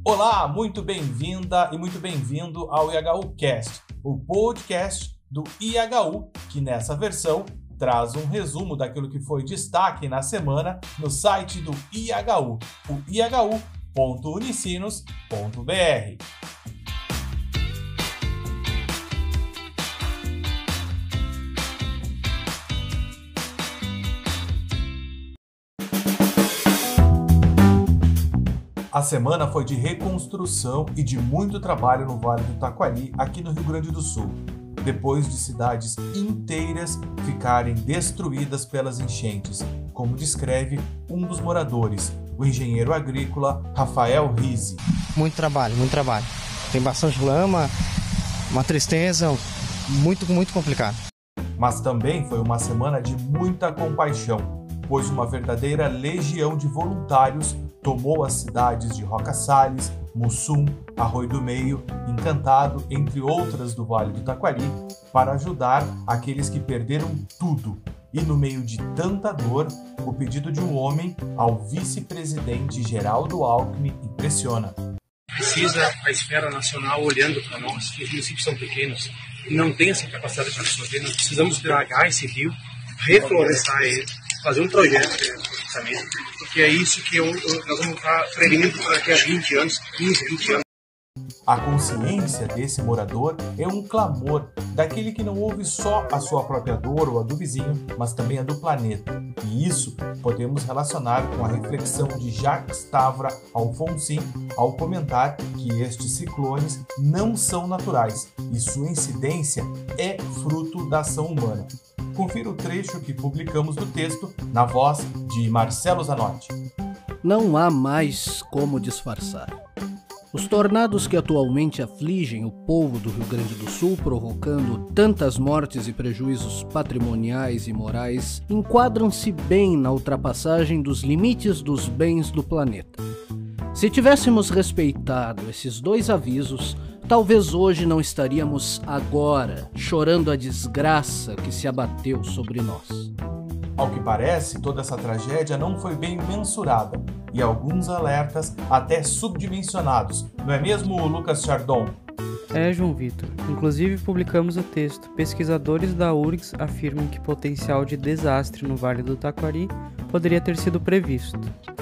Olá, muito bem-vinda e muito bem-vindo ao IHU Cast, o podcast do IHU, que nessa versão traz um resumo daquilo que foi destaque na semana no site do IHU, o ihu.unicinos.br. A semana foi de reconstrução e de muito trabalho no Vale do Taquari, aqui no Rio Grande do Sul, depois de cidades inteiras ficarem destruídas pelas enchentes, como descreve um dos moradores, o engenheiro agrícola Rafael Rizzi. Muito trabalho. Tem bastante lama, uma tristeza, muito complicado. Mas também foi uma semana de muita compaixão, pois uma verdadeira legião de voluntários tomou as cidades de Roca Salles, Mussum, Arroio do Meio, Encantado, entre outras do Vale do Taquari, para ajudar aqueles que perderam tudo. E no meio de tanta dor, o pedido de um homem ao vice-presidente Geraldo Alckmin impressiona. Precisa a esfera nacional olhando para nós, que os municípios são pequenos e não tem essa capacidade de absorver. Nós precisamos dragar esse rio, reflorestar ele, fazer um projeto de reflorestamento, porque é isso que nós vamos estar prevenindo daqui a 20 anos, 15, 20 anos. A consciência desse morador é um clamor daquele que não ouve só a sua própria dor ou a do vizinho, mas também a do planeta. E isso podemos relacionar com a reflexão de Jacques Tavra Alfonsin ao comentar que estes ciclones não são naturais e sua incidência é fruto da ação humana. Confira o trecho que publicamos do texto na voz de Marcelo Zanotti. Não há mais como disfarçar. Os tornados que atualmente afligem o povo do Rio Grande do Sul, provocando tantas mortes e prejuízos patrimoniais e morais, enquadram-se bem na ultrapassagem dos limites dos bens do planeta. Se tivéssemos respeitado esses dois avisos, talvez hoje não estaríamos agora chorando a desgraça que se abateu sobre nós. Ao que parece, toda essa tragédia não foi bem mensurada e alguns alertas até subdimensionados, não é mesmo, Lucas Chardon? João Vitor. Inclusive publicamos o texto. Pesquisadores da URGS afirmam que potencial de desastre no Vale do Taquari poderia ter sido previsto.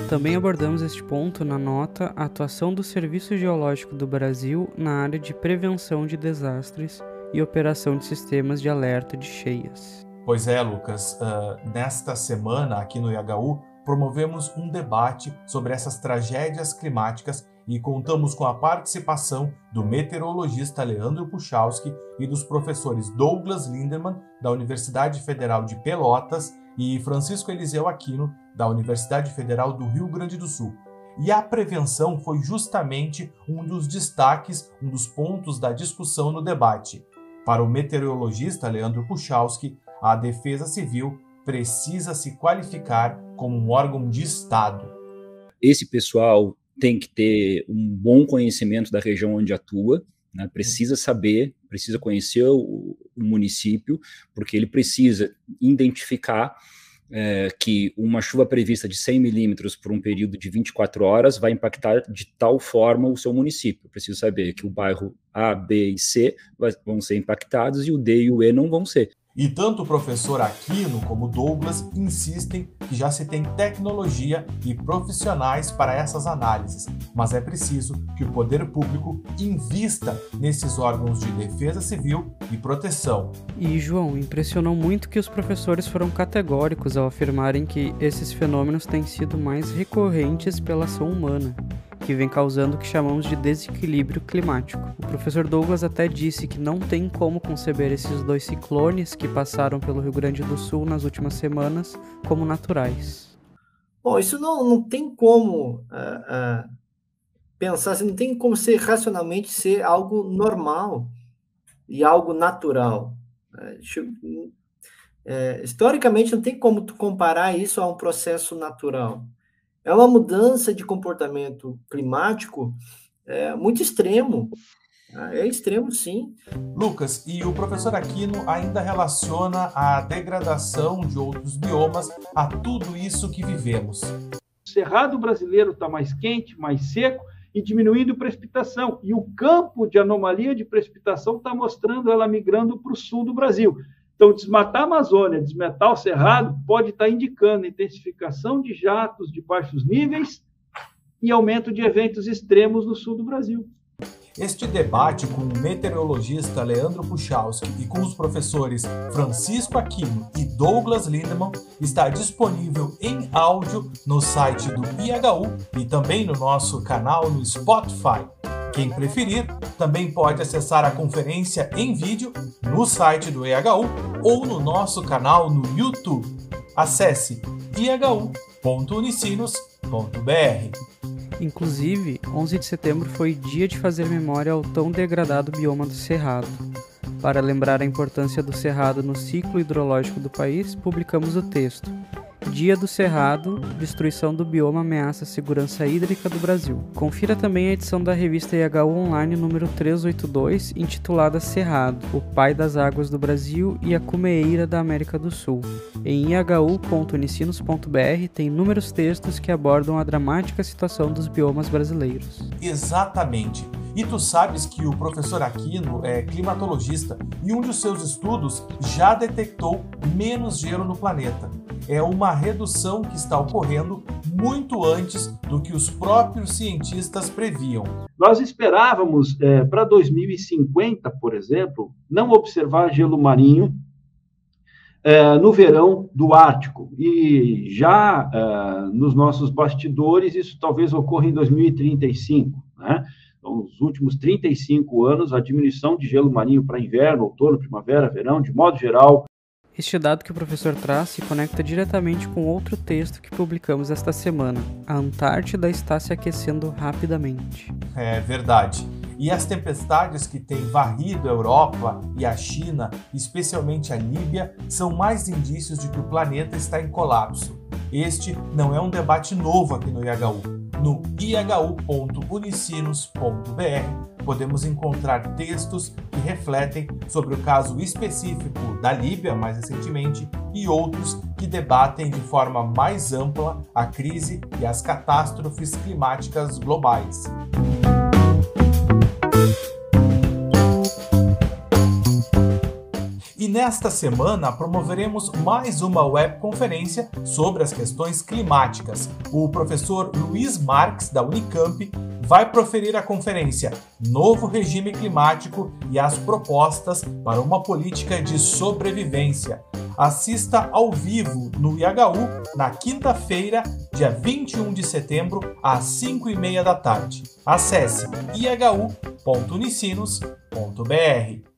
Também abordamos este ponto na nota a atuação do Serviço Geológico do Brasil na área de prevenção de desastres e operação de sistemas de alerta de cheias. Pois é, Lucas. Nesta semana, aqui no IHU, promovemos um debate sobre essas tragédias climáticas e contamos com a participação do meteorologista Leandro Puchalski e dos professores Douglas Lindemann, da Universidade Federal de Pelotas, e Francisco Eliseu Aquino, da Universidade Federal do Rio Grande do Sul. E a prevenção foi justamente um dos destaques, um dos pontos da discussão no debate. Para o meteorologista Leandro Puchalski, a Defesa Civil precisa se qualificar como um órgão de Estado. Esse pessoal tem que ter um bom conhecimento da região onde atua, né? Precisa saber, precisa conhecer o município, porque ele precisa identificar que uma chuva prevista de 100 milímetros por um período de 24 horas vai impactar de tal forma o seu município. Preciso saber que o bairro A, B e C vão ser impactados e o D e o E não vão ser. E tanto o professor Aquino como Douglas insistem que já se tem tecnologia e profissionais para essas análises, mas é preciso que o poder público invista nesses órgãos de defesa civil e proteção. E, João, impressionou muito que os professores foram categóricos ao afirmarem que esses fenômenos têm sido mais recorrentes pela ação humana, que vem causando o que chamamos de desequilíbrio climático. O professor Douglas até disse que não tem como conceber esses dois ciclones que passaram pelo Rio Grande do Sul nas últimas semanas como naturais. Bom, isso não tem como pensar, não tem como ser racionalmente ser algo normal e algo natural. Historicamente, não tem como tu comparar isso a um processo natural. É uma mudança de comportamento climático muito extremo. É extremo, sim. Lucas, e o professor Aquino ainda relaciona a degradação de outros biomas a tudo isso que vivemos. O cerrado brasileiro está mais quente, mais seco, e diminuindo precipitação. E o campo de anomalia de precipitação está mostrando ela migrando para o sul do Brasil. Então, desmatar a Amazônia, desmatar o Cerrado, pode estar indicando intensificação de jatos de baixos níveis e aumento de eventos extremos no sul do Brasil. Este debate com o meteorologista Leandro Puchalski e com os professores Francisco Aquino e Douglas Lindemann está disponível em áudio no site do IHU e também no nosso canal no Spotify. Quem preferir, também pode acessar a conferência em vídeo no site do IHU ou no nosso canal no YouTube. Acesse ihu.unicinos.br. Inclusive, 11 de setembro foi dia de fazer memória ao tão degradado bioma do Cerrado. Para lembrar a importância do Cerrado no ciclo hidrológico do país, publicamos o texto Dia do Cerrado, destruição do bioma ameaça a segurança hídrica do Brasil. Confira também a edição da revista IHU Online número 382, intitulada Cerrado, o pai das águas do Brasil e a cumeeira da América do Sul. Em ihu.unicinos.br tem inúmeros textos que abordam a dramática situação dos biomas brasileiros. Exatamente. E tu sabes que o professor Aquino é climatologista e um dos seus estudos já detectou menos gelo no planeta. É uma redução que está ocorrendo muito antes do que os próprios cientistas previam. Nós esperávamos, para 2050, por exemplo, não observar gelo marinho no verão do Ártico. E já nos nossos bastidores, isso talvez ocorra em 2035, né? Então, nos últimos 35 anos, a diminuição de gelo marinho para inverno, outono, primavera, verão, de modo geral. Este dado que o professor traz se conecta diretamente com outro texto que publicamos esta semana. A Antártida está se aquecendo rapidamente. É verdade. E as tempestades que têm varrido a Europa e a China, especialmente a Líbia, são mais indícios de que o planeta está em colapso. Este não é um debate novo aqui no IHU. No ihu.unicinos.br podemos encontrar textos que refletem sobre o caso específico da Líbia, mais recentemente, e outros que debatem de forma mais ampla a crise e as catástrofes climáticas globais. E nesta semana promoveremos mais uma webconferência sobre as questões climáticas. O professor Luiz Marques, da Unicamp, vai proferir a conferência Novo Regime Climático e as Propostas para uma Política de Sobrevivência. Assista ao vivo no IHU na quinta-feira, dia 21 de setembro, às 5h30 da tarde. Acesse ihu.unicinos.br.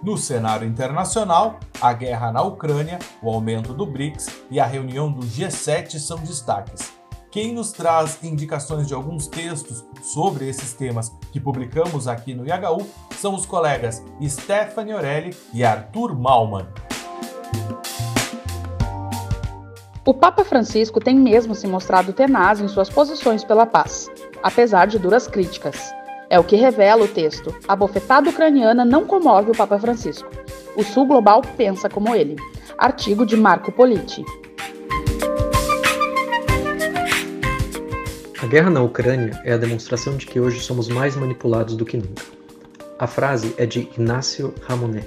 No cenário internacional, a guerra na Ucrânia, o aumento do BRICS e a reunião do G7 são destaques. Quem nos traz indicações de alguns textos sobre esses temas que publicamos aqui no IHU são os colegas Stephanie Orelli e Arthur Malman. O Papa Francisco tem mesmo se mostrado tenaz em suas posições pela paz, apesar de duras críticas. É o que revela o texto. A bofetada ucraniana não comove o Papa Francisco. O Sul Global pensa como ele. Artigo de Marco Politi. A guerra na Ucrânia é a demonstração de que hoje somos mais manipulados do que nunca. A frase é de Ignacio Ramonet,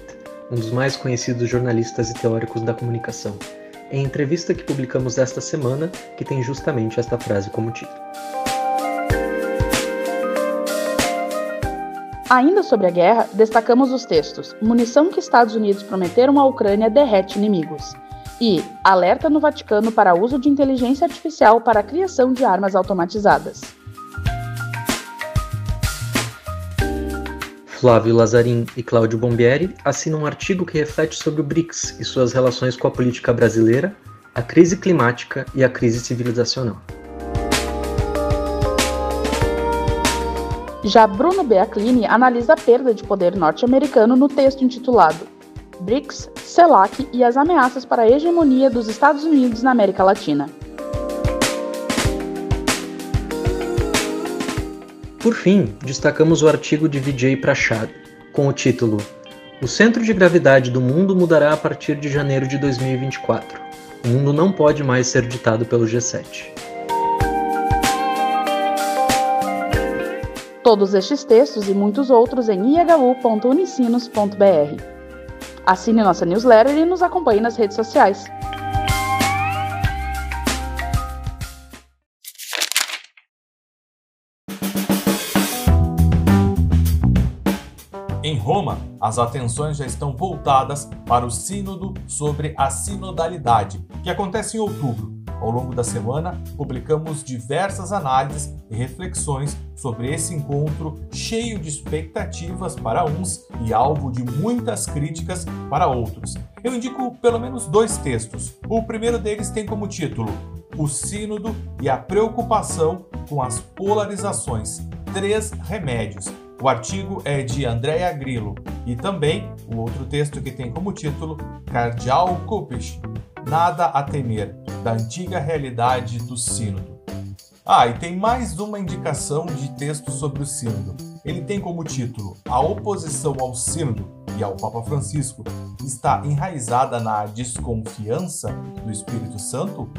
um dos mais conhecidos jornalistas e teóricos da comunicação, em entrevista que publicamos esta semana, que tem justamente esta frase como título. Ainda sobre a guerra, destacamos os textos Munição que Estados Unidos prometeram à Ucrânia derrete inimigos e Alerta no Vaticano para uso de inteligência artificial para a criação de armas automatizadas. Flávio Lazzarin e Cláudio Bombieri assinam um artigo que reflete sobre o BRICS e suas relações com a política brasileira, a crise climática e a crise civilizacional. Já Bruno Beaclini analisa a perda de poder norte-americano no texto intitulado BRICS, CELAC e as ameaças para a hegemonia dos Estados Unidos na América Latina. Por fim, destacamos o artigo de Vijay Prashad, com o título O centro de gravidade do mundo mudará a partir de janeiro de 2024. O mundo não pode mais ser ditado pelo G7. Todos estes textos e muitos outros em ihu.unicinos.br. Assine nossa newsletter e nos acompanhe nas redes sociais. Em Roma, as atenções já estão voltadas para o Sínodo sobre a Sinodalidade, que acontece em outubro. Ao longo da semana, publicamos diversas análises e reflexões sobre esse encontro cheio de expectativas para uns e alvo de muitas críticas para outros. Eu indico pelo menos 2 textos. O primeiro deles tem como título O Sínodo e a Preocupação com as Polarizações, 3 Remédios. O artigo é de Andrea Grillo e também o outro texto que tem como título Cardeal Cupich, Nada a Temer, da Antiga Realidade do Sínodo. E tem mais uma indicação de texto sobre o Sínodo. Ele tem como título A oposição ao Sínodo e ao Papa Francisco está enraizada na desconfiança do Espírito Santo?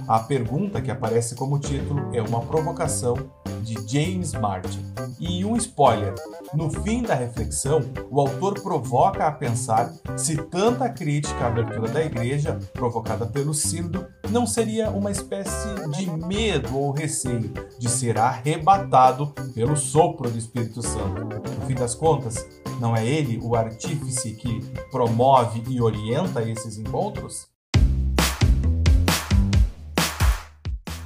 A pergunta que aparece como título é uma provocação de James Martin. E um spoiler, no fim da reflexão, o autor provoca a pensar se tanta crítica à abertura da Igreja, provocada pelo Sínodo, não seria uma espécie de medo ou receio de ser arrebatado pelo sopro do Espírito Santo. No fim das contas, não é ele o artífice que promove e orienta esses encontros?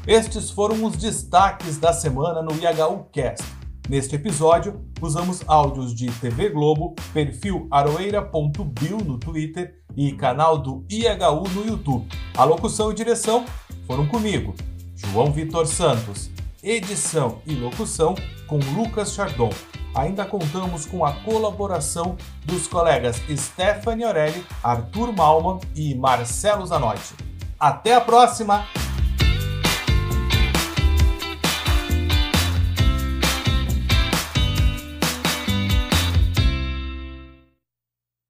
Estes foram os destaques da semana no IHUcast. Neste episódio, usamos áudios de TV Globo, perfil aroeira.bio no Twitter e canal do IHU no YouTube. A locução e direção foram comigo, João Vitor Santos. Edição e locução com Lucas Chardon. Ainda contamos com a colaboração dos colegas Stephanie Orelli, Arthur Malman e Marcelo Zanotti. Até a próxima!